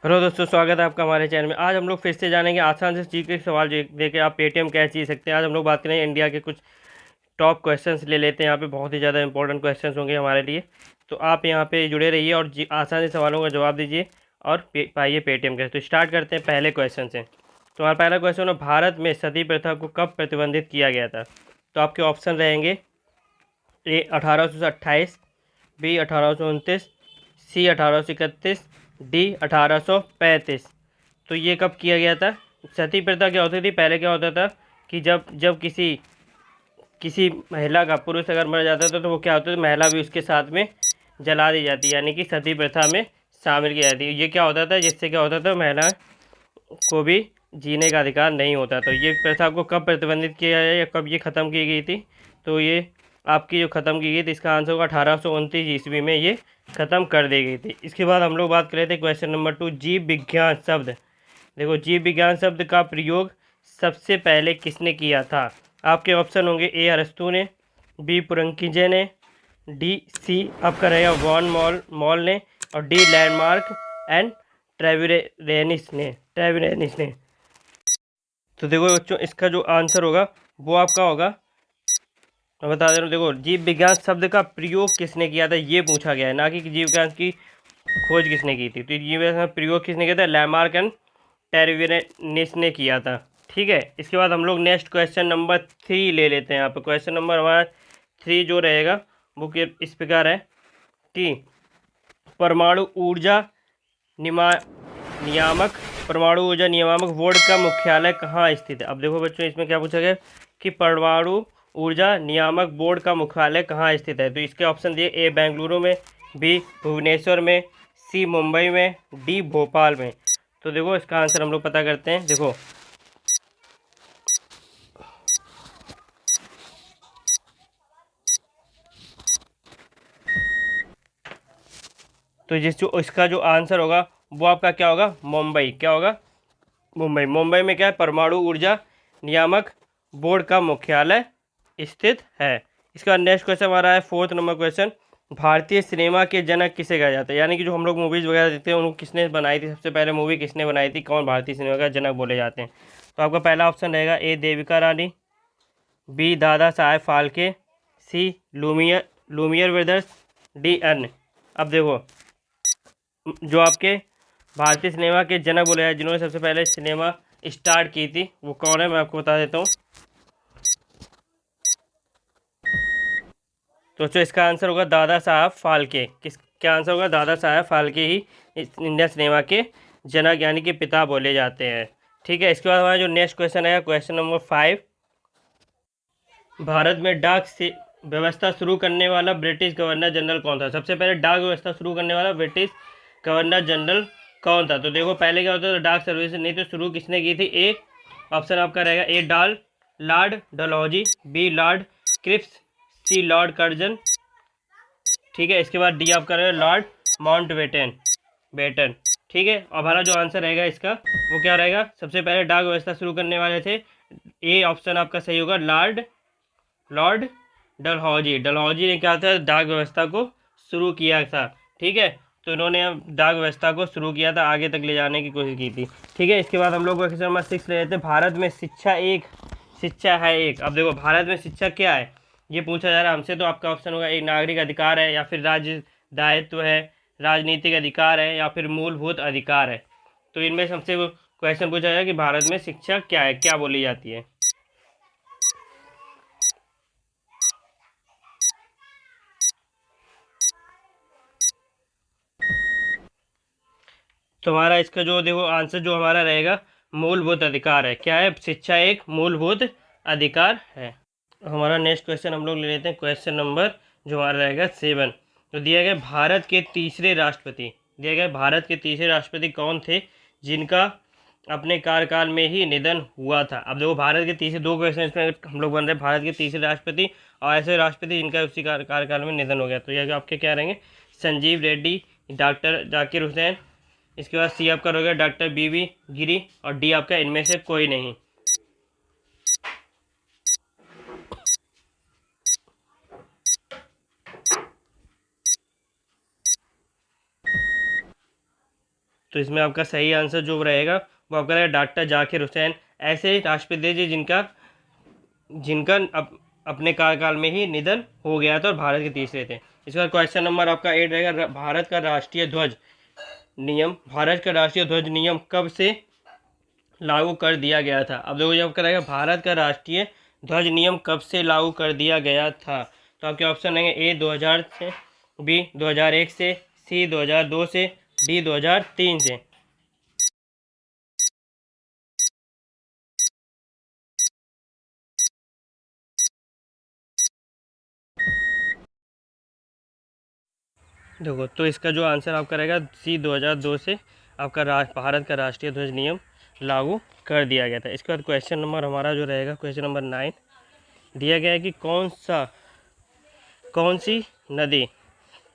Hello दोस्तों, स्वागत है आपका हमारे चैनल में। आज हम लोग फिर से जानेंगे आसान से जीके के सवाल जो देके आप पेटीएम कैसे जीत सकते हैं। आज हम लोग बात करेंगे इंडिया के कुछ टॉप क्वेश्चंस ले लेते हैं। यहाँ पे बहुत ही ज़्यादा इंपॉर्टेंट क्वेश्चंस होंगे हमारे लिए, तो आप यहाँ पे जुड़े रहिए और आसान से सवालों का जवाब दीजिए और पाइए पेटीएम कैसे। तो स्टार्ट करते हैं पहले क्वेश्चन से। तो हमारा पहला क्वेश्चन है, भारत में सती प्रथा को कब प्रतिबंधित किया गया था? तो आपके ऑप्शन रहेंगे ए 1828, बी 1829, सी 1831, डी 1835। तो ये कब किया गया था? सती प्रथा क्या होती थी पहले? क्या होता था कि जब जब किसी किसी महिला का, पुरुष अगर मर जाता था तो वो क्या होता था, महिला भी उसके साथ में जला दी जाती, यानी कि सती प्रथा में शामिल की जाती। ये क्या होता था, जिससे क्या होता था, महिला को भी जीने का अधिकार नहीं होता। तो ये प्रथा को कब प्रतिबंधित किया गया या कब ये ख़त्म की गई थी? तो ये आपकी जो ख़त्म की गई थी, इसका आंसर होगा 1829 ईस्वी में ये ख़त्म कर दी गई थी। इसके बाद हम लोग बात कर रहे थे क्वेश्चन नंबर 2, जीव विज्ञान शब्द। देखो, जीव विज्ञान शब्द का प्रयोग सबसे पहले किसने किया था? आपके ऑप्शन होंगे ए अरस्तु ने, बी पुरंकिजे ने, डी सी आपका रहेगा वॉन मॉल ने, और डी लैंडमार्क एंड ट्रेविरेनिस ने। तो देखो बच्चों, इसका जो आंसर होगा वो आपका होगा, मैं बता दे रहा हूँ। देखो, जीव विज्ञान शब्द का प्रयोग किसने किया था ये पूछा गया है, ना कि जीव विज्ञान की खोज किसने की थी। तो जीव विज्ञान का प्रयोग किसने किया था? लैमार्क एंड टेरेविरेनिस ने किया था। ठीक है, इसके बाद हम लोग नेक्स्ट क्वेश्चन नंबर 3 ले लेते हैं। यहाँ पर क्वेश्चन नंबर हमारा 3 जो रहेगा वो इस प्रकार है कि परमाणु ऊर्जा नियामक परमाणु ऊर्जा नियामक बोर्ड का मुख्यालय कहाँ स्थित है? अब देखो बच्चों, इसमें क्या पूछा गया कि परमाणु ऊर्जा नियामक बोर्ड का मुख्यालय कहाँ स्थित है। तो इसके ऑप्शन दिए, ए बेंगलुरु में, बी भुवनेश्वर में, सी मुंबई में, डी भोपाल में। तो देखो, इसका आंसर हम लोग पता करते हैं। देखो, तो जो इसका जो आंसर होगा वो आपका क्या होगा? मुंबई। क्या होगा? मुंबई। मुंबई में क्या है? परमाणु ऊर्जा नियामक बोर्ड का मुख्यालय स्थित है। इसका नेक्स्ट क्वेश्चन हमारा है 4th नंबर क्वेश्चन, भारतीय सिनेमा के जनक किसे कहा जाता है? यानी कि जो हम लोग मूवीज़ वगैरह देखते हैं उनको किसने बनाई थी, सबसे पहले मूवी किसने बनाई थी, कौन भारतीय सिनेमा का जनक बोले जाते हैं? तो आपका पहला ऑप्शन रहेगा ए देविका रानी, बी दादा साहेब फाल्के, सी लूमियर ब्रदर्स, डी अन्य। अब देखो, जो आपके भारतीय सिनेमा के जनक बोले हैं, जिन्होंने सबसे पहले सिनेमा स्टार्ट की थी, वो कौन है मैं आपको बता देता हूँ। तो जो इसका आंसर होगा दादा साहब फाल्के। क्या आंसर होगा? दादा साहब फाल्के ही इंडिया सिनेमा के जनक यानी कि पिता बोले जाते हैं। ठीक है, इसके बाद हमारा जो नेक्स्ट क्वेश्चन है क्वेश्चन नंबर 5, भारत में डाक से व्यवस्था शुरू करने वाला ब्रिटिश गवर्नर जनरल कौन था? सबसे पहले डाक व्यवस्था शुरू करने वाला ब्रिटिश गवर्नर जनरल कौन था? तो देखो, पहले क्या होता था, डाक सर्विस नहीं तो शुरू किसने की थी? ए ऑप्शन आपका रहेगा A lord Dalhousie, B lord Cripps, C lord Curzon. ठीक है, इसके बाद डी आपका रहेगा लॉर्ड माउंटबेटन। ठीक है, और हमारा जो आंसर रहेगा इसका वो क्या रहेगा? सबसे पहले डाक व्यवस्था शुरू करने वाले थे, ए ऑप्शन आपका सही होगा, लॉर्ड डलहौजी ने क्या था, डाक व्यवस्था को शुरू किया था। ठीक है, तो इन्होंने डाक व्यवस्था को शुरू किया था, आगे तक ले जाने की कोशिश की थी। ठीक है, इसके बाद हम लोग क्वेश्चन नंबर 6 ले लेते हैं, भारत में शिक्षा है एक। अब देखो, भारत में शिक्षा क्या है ये पूछा जा रहा है हमसे। तो आपका ऑप्शन होगा एक नागरिक अधिकार है, या फिर राज्य दायित्व है, राजनीतिक अधिकार है, या फिर मूलभूत अधिकार है। तो इनमें सबसे क्वेश्चन पूछा जाए कि भारत में शिक्षा क्या है, क्या बोली जाती है। तो हमारा इसका जो देखो आंसर जो हमारा रहेगा, मूलभूत अधिकार है। क्या है? शिक्षा एक मूलभूत अधिकार है। हमारा नेक्स्ट क्वेश्चन हम लोग ले लेते हैं, क्वेश्चन नंबर जो हमारा रहेगा 7। तो दिया गया भारत के तीसरे राष्ट्रपति कौन थे जिनका अपने कार्यकाल में ही निधन हुआ था? अब देखो, भारत के तीसरे, दो क्वेश्चन इसमें हम लोग बन रहे हैं, भारत के तीसरे राष्ट्रपति और ऐसे राष्ट्रपति जिनका उसी कार्यकाल में निधन हो गया। तो ये आपके क्या रहेंगे? संजीव रेड्डी, डॉक्टर जाकिर हुसैन, इसके बाद सी आपका हो गया डॉक्टर बीवी गिरी, और डी आपका इनमें से कोई नहीं। तो इसमें आपका सही आंसर जो रहेगा वो आपका रहेगा डॉक्टर जाकिर हुसैन। ऐसे राष्ट्रपति जी जिनका जिनका अपने कार्यकाल में ही निधन हो गया था और भारत के तीसरे थे। इसके बाद क्वेश्चन नंबर आपका 8 रहेगा, भारत का राष्ट्रीय ध्वज नियम, भारत का राष्ट्रीय ध्वज नियम कब से लागू कर दिया गया था। अब देखो जब करेगा भारत का राष्ट्रीय ध्वज नियम कब से लागू कर दिया गया था, तो आपके ऑप्शन रहेंगे ए 2000 से, बी 2001 से, सी 2002 से, डी 2003 से। देखो तो इसका जो आंसर आपका रहेगा सी 2002 से आपका भारत का राष्ट्रीय ध्वज नियम लागू कर दिया गया था। इसके बाद क्वेश्चन नंबर हमारा जो रहेगा क्वेश्चन नंबर 9 दिया गया है कि कौन सी नदी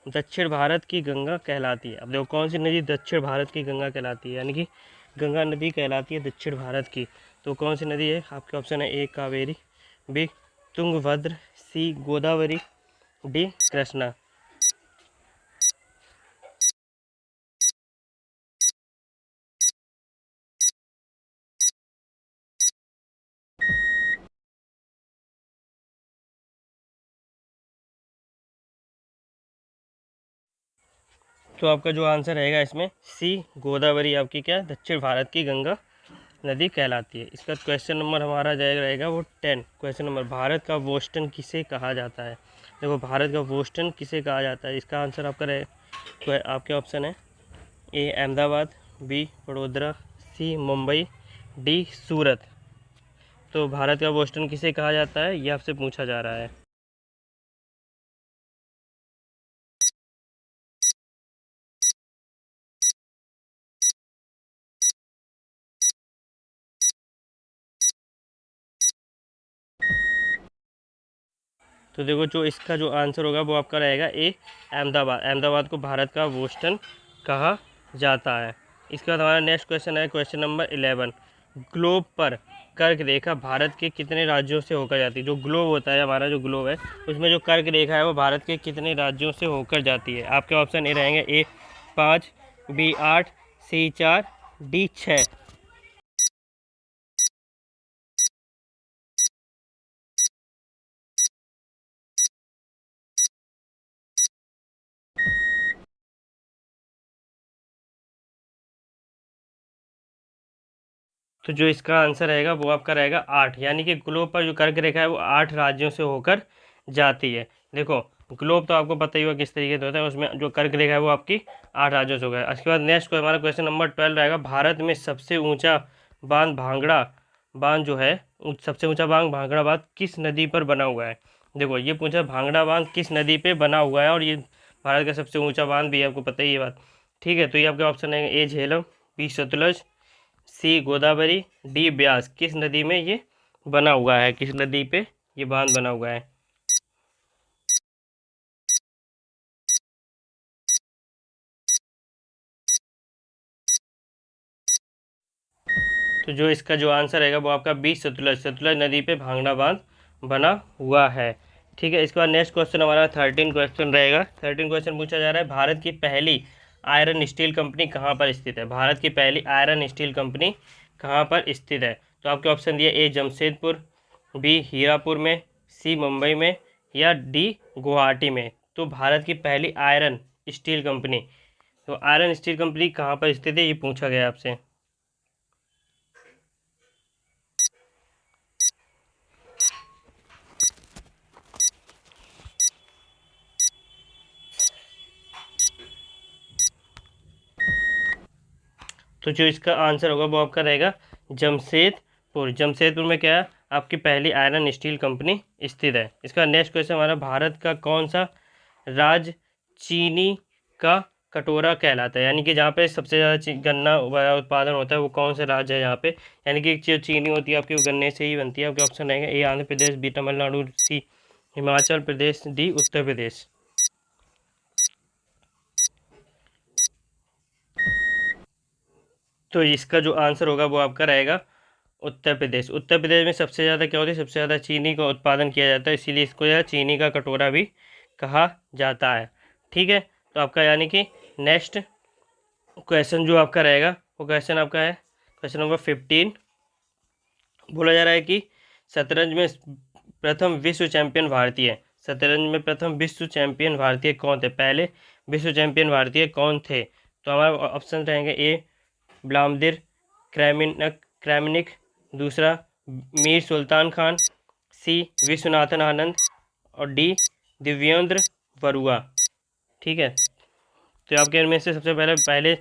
दक्षिण भारत की गंगा कहलाती है। अब देखो कौन सी नदी दक्षिण भारत की गंगा कहलाती है, यानी कि गंगा नदी कहलाती है दक्षिण भारत की, तो कौन सी नदी है। आपके ऑप्शन है ए कावेरी, बी तुंगभद्र, सी गोदावरी, डी कृष्णा। तो आपका जो आंसर रहेगा इसमें सी गोदावरी आपकी क्या दक्षिण भारत की गंगा नदी कहलाती है। इसका क्वेश्चन नंबर हमारा रहेगा वो 10 क्वेश्चन नंबर, भारत का बोस्टन किसे कहा जाता है। देखो भारत का बोस्टन किसे कहा जाता है, इसका आंसर आपका रहेगा, आपके ऑप्शन है ए अहमदाबाद, बी वडोदरा, सी मुंबई, डी सूरत। तो भारत का बोस्टन किसे कहा जाता है ये आपसे पूछा जा रहा है। तो देखो जो इसका जो आंसर होगा वो आपका रहेगा ए अहमदाबाद। अहमदाबाद को भारत का बोस्टन कहा जाता है। इसके बाद हमारा नेक्स्ट क्वेश्चन है क्वेश्चन नंबर 11, ग्लोब पर कर्क रेखा भारत के कितने राज्यों से होकर जाती है। जो ग्लोब होता है हमारा जो ग्लोब है उसमें जो कर्क रेखा है वो भारत के कितने राज्यों से होकर जाती है। आपके ऑप्शन ए रहेंगे ए 5, बी 8, सी 4, डी 6। तो जो इसका आंसर रहेगा वो आपका रहेगा 8, यानी कि ग्लोब पर जो कर्क रेखा है वो 8 राज्यों से होकर जाती है। देखो ग्लोब तो आपको पता ही होगा किस तरीके से होता है, उसमें जो कर्क रेखा है वो आपकी 8 राज्यों से होगा। उसके बाद नेक्स्ट को हमारा क्वेश्चन नंबर 12 रहेगा, भारत में सबसे ऊंचा बांध भांगड़ा बांध जो है सबसे ऊंचा बांध भांगड़ा बांध किस नदी पर बना हुआ है। देखो ये पूछा भांगड़ा बांध किस नदी पे बना हुआ है, और ये भारत का सबसे ऊंचा बांध भी है, आपको पता ही है बात। ठीक है, तो ये आपके ऑप्शन है ए झेलम, बी सतलज, सी गोदावरी, डी ब्यास। किस नदी में ये बना हुआ है, किस नदी पे ये बांध बना हुआ है। तो जो इसका जो आंसर रहेगा वो आपका बी सतलज, सतलज नदी पे भांगड़ा बांध बना हुआ है। ठीक है, इसके बाद नेक्स्ट क्वेश्चन हमारा 13 क्वेश्चन रहेगा। 13 क्वेश्चन पूछा जा रहा है, भारत की पहली आयरन स्टील कंपनी कहाँ पर स्थित है। भारत की पहली आयरन स्टील कंपनी कहाँ पर स्थित है। तो आपके ऑप्शन दिए ए जमशेदपुर, बी हीरापुर में, सी मुंबई में, या डी गुवाहाटी में। तो भारत की पहली आयरन स्टील कंपनी, तो आयरन स्टील कंपनी कहाँ पर स्थित है ये पूछा गया आपसे। तो जो इसका आंसर होगा वो आपका रहेगा जमशेदपुर। जमशेदपुर में क्या है आपकी पहली आयरन स्टील कंपनी स्थित है। इसका नेक्स्ट क्वेश्चन हमारा, भारत का कौन सा राज्य चीनी का कटोरा कहलाता है, यानी कि जहाँ पे सबसे ज़्यादा गन्ना उत्पादन होता है वो कौन सा राज्य है यहाँ पे, यानी कि जो चीनी होती है आपकी वो गन्ने से ही बनती है। आपके ऑप्शन रहेंगे ए आंध्र प्रदेश, बी तमिलनाडु, सी हिमाचल प्रदेश, डी उत्तर प्रदेश। तो इसका जो आंसर होगा वो आपका रहेगा उत्तर प्रदेश। उत्तर प्रदेश में सबसे ज़्यादा क्या होती है, सबसे ज़्यादा चीनी का उत्पादन किया जाता है, इसीलिए इसको यह चीनी का कटोरा भी कहा जाता है। ठीक है, तो आपका यानी कि नेक्स्ट क्वेश्चन जो आपका रहेगा वो क्वेश्चन आपका है क्वेश्चन नंबर 15। बोला जा रहा है कि शतरंज में प्रथम विश्व चैंपियन भारतीय, शतरंज में प्रथम विश्व चैंपियन भारतीय कौन थे, पहले विश्व चैंपियन भारतीय कौन थे। तो हमारे ऑप्शन रहेंगे ए ब्लामदिर क्रैमनिक, दूसरा मीर सुल्तान खान, सी विश्वनाथन आनंद और डी दिव्येंद्र बरुआ। ठीक है, तो आपके इनमें से सबसे पहले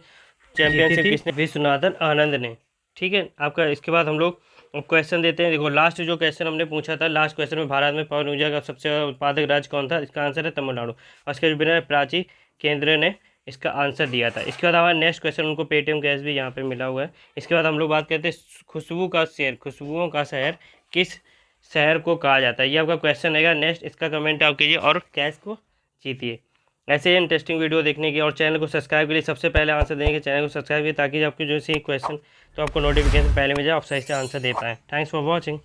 चैंपियनशिप किसने, विश्वनाथन आनंद ने। ठीक है, आपका इसके बाद हम लोग क्वेश्चन देते हैं। देखो लास्ट जो क्वेश्चन हमने पूछा था, लास्ट क्वेश्चन में भारत में पवन ऊर्जा का सबसे ज़्यादा उत्पादक राज्य कौन था, इसका आंसर है तमिलनाडु। और इसके विनर प्राची केंद्र ने इसका आंसर दिया था। इसके बाद हमारा नेक्स्ट क्वेश्चन, उनको पेटीएम कैश भी यहाँ पे मिला हुआ है। इसके बाद हम लोग बात करते हैं खुशबुओं का शहर किस शहर को कहा जाता है। ये आपका क्वेश्चन रहेगा नेक्स्ट, इसका कमेंट आप कीजिए और कैश को जीतिए। ऐसे ही इंटरेस्टिंग वीडियो देखने की और चैनल को सब्सक्राइब के लिए सबसे पहले आंसर देने के चैनल को सब्सक्राइब कीजिए, ताकि आपके जो सी क्वेश्चन तो आपको नोटिफिकेशन पहले मिल जाए, आप सही से आंसर दे पाएँ। Thanks for watching.